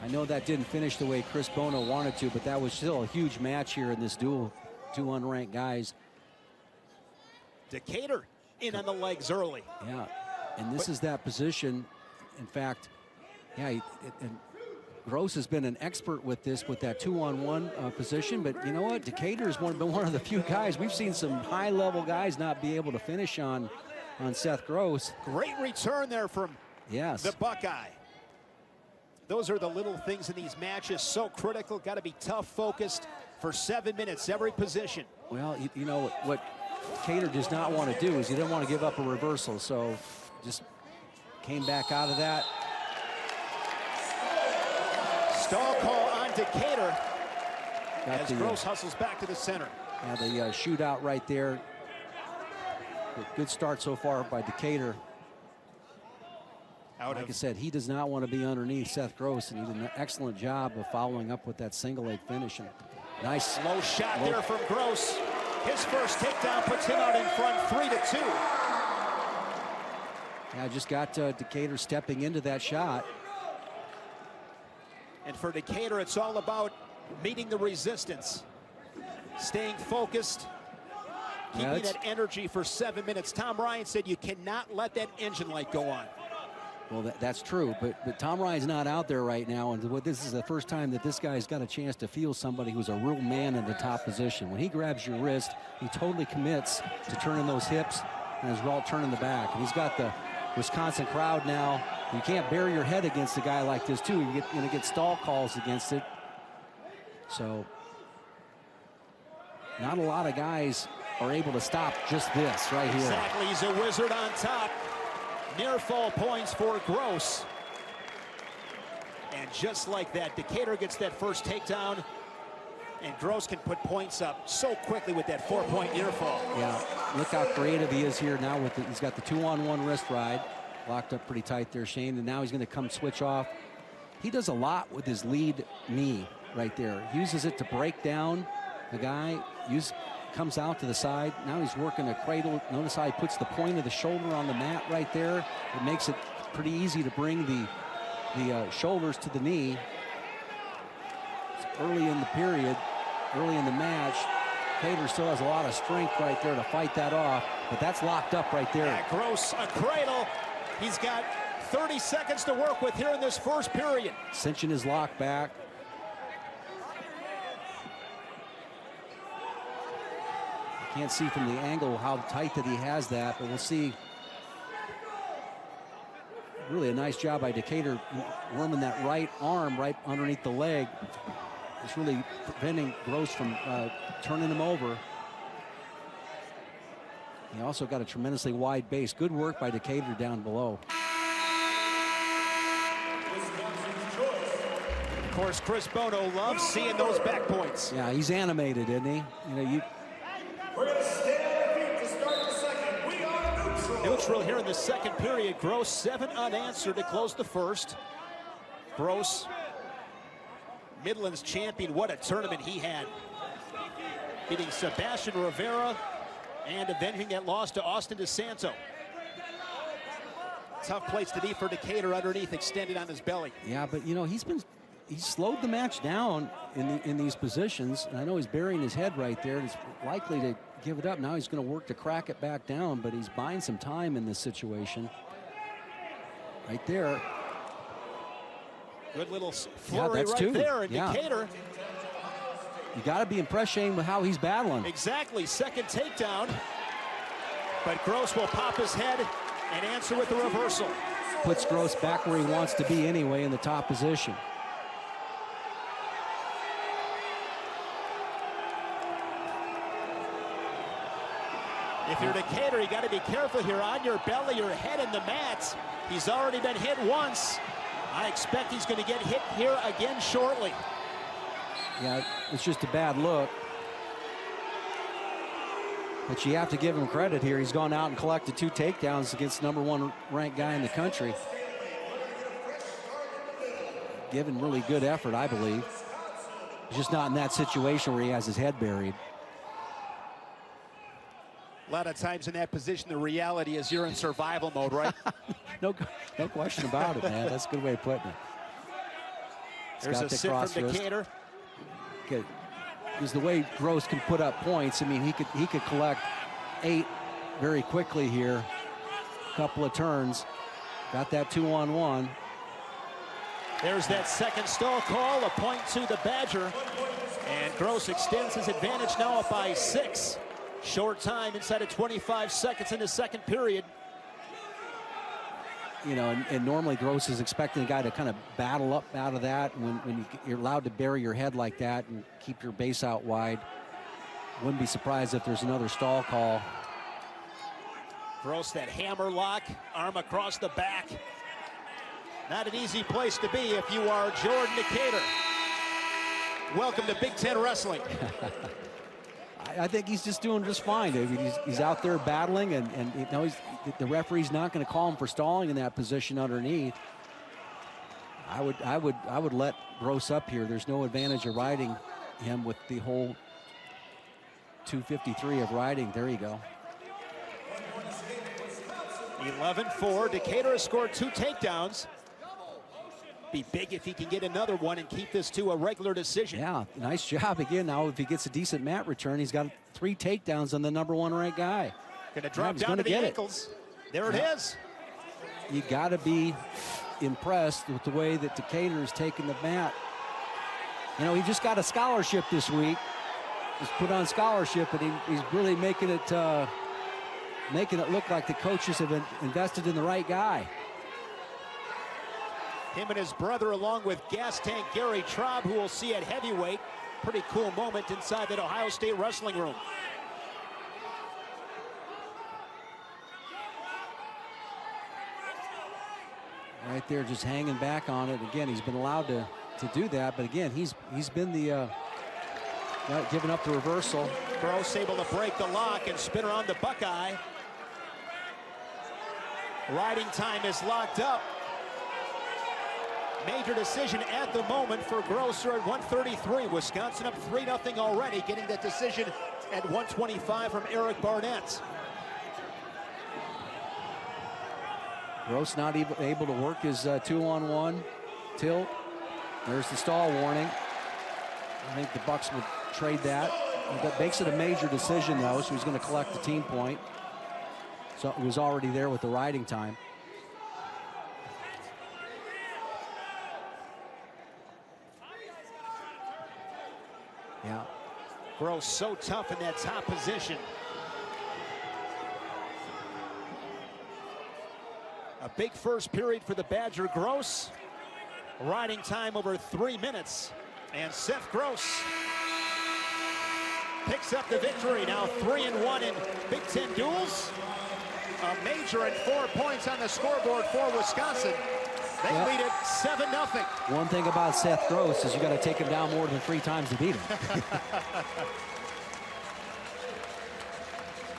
I know that didn't finish the way Chris Bono wanted to, but that was still a huge match here in this duel. Two unranked guys. Decatur in on the legs early. Yeah, and this is that position. In fact, yeah, and Gross has been an expert with this, with that 2-on-1 position, but you know what? Decatur has been one of the few guys. We've seen some high-level guys not be able to finish on Seth Gross. Great return there from the Buckeye. Those are the little things in these matches, so critical. Got to be tough, focused for 7 minutes, every position. Well, you know what Decatur does not want to do is he doesn't want to give up a reversal, so just came back out of that. Stall call on Decatur as Gross hustles back to the center. Yeah, the shootout right there. Good start so far by Decatur. Like I said, he does not want to be underneath Seth Gross, and he did an excellent job of following up with that single leg finish. And nice low shot there from Gross. His first takedown puts him out in front 3-2. Yeah, just got Decatur stepping into that shot. And for Decatur, it's all about meeting the resistance, staying focused, keeping that energy for 7 minutes. Tom Ryan said you cannot let that engine light go on. Well, that's true, but Tom Ryan's not out there right now, and this is the first time that this guy's got a chance to feel somebody who's a real man in the top position. When he grabs your wrist, he totally commits to turning those hips and as well turning the back. And he's got the Wisconsin crowd now. You can't bury your head against a guy like this, too. You're going to get stall calls against it. So not a lot of guys are able to stop just this right here. Exactly, he's a wizard on top. Near fall points for Gross. And just like that, Decatur gets that first takedown, and Gross can put points up so quickly with that 4-point near fall. Yeah, look how creative he is here now. He's got the 2-on-1 wrist ride. Locked up pretty tight there, Shane, and now he's going to come switch off. He does a lot with his lead knee right there. He uses it to break down the guy, comes out to the side. Now he's working a cradle. Notice how he puts the point of the shoulder on the mat right there. It makes it pretty easy to bring the shoulders to the knee. It's early in the period, early in the match. Decatur still has a lot of strength right there to fight that off, but that's locked up right there. Yeah, Gross, a cradle. He's got 30 seconds to work with here in this first period. Cinching his lock back. Can't see from the angle how tight that he has that, but we'll see. Really a nice job by Decatur worming that right arm right underneath the leg. It's really preventing Gross from turning him over. He also got a tremendously wide base. Good work by Decatur down below. Of course, Chris Bono loves seeing those back points. Yeah, he's animated, isn't he? You know, We're going to stay on our feet to start the second. We are neutral. Neutral here in the second period. Gross 7 unanswered to close the first. Gross, Midland's champion. What a tournament he had. Beating Sebastian Rivera and avenging that loss to Austin DeSanto. Tough place to be for Decatur underneath, extended on his belly. Yeah, but you know, he's slowed the match down in these positions, and I know he's burying his head right there, and he's likely to give it up. Now he's going to work to crack it back down, but he's buying some time in this situation. Right there. Good little flurry right there, and Decatur. You got to be impressed, Shane, with how he's battling. Exactly, second takedown, but Gross will pop his head and answer with the reversal. Puts Gross back where he wants to be anyway, in the top position. If you're Decatur, you got to be careful here. On your belly, your head in the mats. He's already been hit once. I expect he's going to get hit here again shortly. Yeah, it's just a bad look. But you have to give him credit here. He's gone out and collected 2 takedowns against the #1 ranked guy in the country. Given really good effort, I believe. He's just not in that situation where he has his head buried. A lot of times in that position, the reality is you're in survival mode, right? No question about it, man. That's a good way of putting it. There's a sit from Decatur. Good. Because the way Gross can put up points, I mean, he could collect 8 very quickly here. Couple of turns. Got that 2-on-1. There's that second stall call, a point to the Badger. And Gross extends his advantage now up by 6. Short time inside of 25 seconds in the second period. You know, and normally Gross is expecting a guy to kind of battle up out of that. When you're allowed to bury your head like that and keep your base out wide, wouldn't be surprised if there's another stall call. Gross, that hammer lock, arm across the back. Not an easy place to be if you are Jordan Decatur. Welcome to Big Ten Wrestling. I think he's just doing just fine. I mean, he's out there battling, and you know, the referee's not going to call him for stalling in that position underneath. I would let Gross up here. There's no advantage of riding him with the whole 253 of riding. There you go. 11-4. Decatur has scored 2 takedowns. Be big if he can get another one and keep this to a regular decision. Yeah, nice job again. Now, if he gets a decent mat return, he's got 3 takedowns on the #1 ranked guy. Gonna drop down to the ankles. There it is. You got to be impressed with the way that Decatur is taking the mat. You know, he just got a scholarship this week. He's put on scholarship, and he's really making it look like the coaches have invested in the right guy. Him and his brother, along with gas tank Gary Traub, who we'll see at heavyweight. Pretty cool moment inside that Ohio State wrestling room. Right there, just hanging back on it. Again, he's been allowed to do that, but again, he's been the giving up the reversal. Gross able to break the lock and spin around the Buckeye. Riding time is locked up. Major decision at the moment for Grosser at 133. Wisconsin up 3-0 already, getting that decision at 125 from Eric Barnett. Gross not able to work his 2-on-1 tilt. There's the stall warning. I think the Bucks would trade that. That makes it a major decision, though, so he's going to collect the team point. So it was already there with the riding time. Yeah. Gross so tough in that top position. A big first period for the Badger. Gross. Riding time over 3 minutes. And Seth Gross picks up the victory. Now 3-1 in Big Ten duels. A major and 4 points on the scoreboard for Wisconsin. They lead it 7-0. One thing about Seth Gross is you got to take him down more than 3 times to beat him.